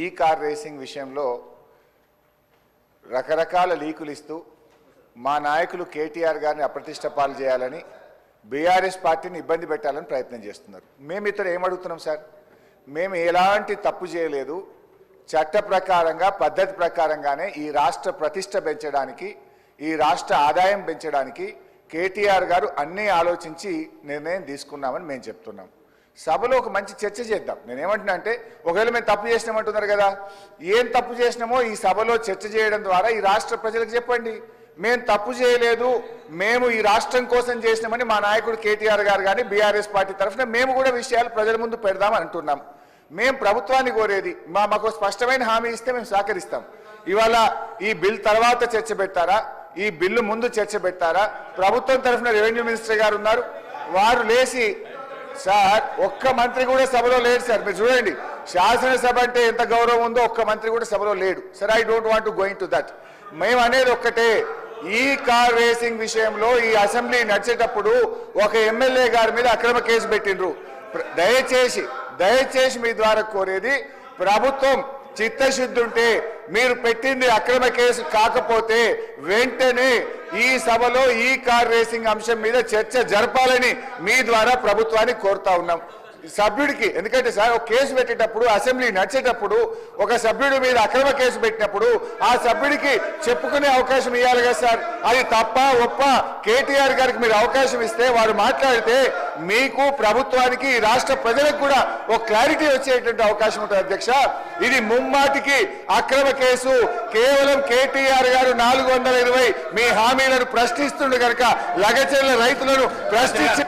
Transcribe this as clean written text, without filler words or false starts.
ఈ car racing విషయంలో రకరకాల లీకులు ఇస్తూ మా నాయకులు కేటీఆర్ గారిని అప్రతిష్ట పాలు చేయాలని బీఆర్ఎస్ పార్టీని ఇబ్బంది పెట్టాలని ప్రయత్నం చేస్తున్నారు. మేము ఇతర ఏమడుగుతున్నాం సార్, మేము ఎలాంటి తప్పు చేయలేదు, చట్ట ప్రకారంగా పద్ధతి ప్రకారంగానే ఈ రాష్ట్ర ప్రతిష్ట పెంచడానికి ఈ రాష్ట్ర ఆదాయం పెంచడానికి కేటీఆర్ గారు అన్నీ ఆలోచించి నిర్ణయం తీసుకున్నామని మేము చెప్తున్నాం. సభలో ఒక మంచి చర్చ చేద్దాం. నేనేమంటున్నా అంటే ఒకవేళ మేము తప్పు చేసినామంటున్నారు కదా, ఏం తప్పు చేసినామో ఈ సభలో చర్చ చేయడం ద్వారా ఈ రాష్ట్ర ప్రజలకు చెప్పండి. మేము తప్పు చేయలేదు, మేము ఈ రాష్ట్రం కోసం చేసినామని మా నాయకుడు కేటీఆర్ గారు కానీ బీఆర్ఎస్ పార్టీ తరఫున మేము కూడా విషయాలు ప్రజల ముందు పెడదామని అంటున్నాం. మేము ప్రభుత్వాన్ని కోరేది మాకు స్పష్టమైన హామీ ఇస్తే మేము సహకరిస్తాం. ఇవాళ ఈ బిల్ తర్వాత చర్చ పెట్టారా, ఈ బిల్లు ముందు చర్చ పెట్టారా? ప్రభుత్వం తరఫున రెవెన్యూ మినిస్టర్ గారు ఉన్నారు, వారు లేచి సార్ ఒక్క మంత్రి కూడా సభలో లేడు సార్. మీరు చూడండి, శాసనసభ అంటే ఎంత గౌరవం ఉందో ఒక్క మంత్రి కూడా సభలో లేడు sir. I don't want to going to that. మేము అనేది ఒక్కటే, ఈ కార్ రేసింగ్ విషయంలో ఈ అసెంబ్లీ నడిచేటప్పుడు ఒక ఎమ్మెల్యే గారి మీద అక్రమ కేసు పెట్టిండ్రు. దయచేసి మీ ద్వారా కోరేది, ప్రభుత్వం చిత్తశుద్ధి ఉంటే మీరు పెట్టింది అక్రమ కేసు కాకపోతే వెంటనే ఈ సభలో ఈ కార్ రేసింగ్ అంశం మీద చర్చ జరపాలని మీ ద్వారా ప్రభుత్వాన్ని కోరుతా ఉన్నాం. సభ్యుడికి ఎందుకంటే సార్ ఒక కేసు పెట్టేటప్పుడు అసెంబ్లీ నడిచేటప్పుడు ఒక సభ్యుడి మీద అక్రమ కేసు పెట్టినప్పుడు ఆ సభ్యుడికి చెప్పుకునే అవకాశం ఇవ్వాలి కదా సార్. అది తప్ప ఒప్ప కేటీఆర్ గారికి మీరు అవకాశం ఇస్తే వారు మాట్లాడితే మీకు ప్రభుత్వానికి రాష్ట్ర ప్రజలకు కూడా ఒక క్లారిటీ వచ్చేటువంటి అవకాశం ఉంటుంది అధ్యక్ష. ఇది ముమ్మాటికి అక్రమ కేసు. కేవలం కేటీఆర్ గారు 420 మీ హామీలను ప్రశ్నిస్తుండే కనుక లగచర్ల రైతులను ప్రశ్నించి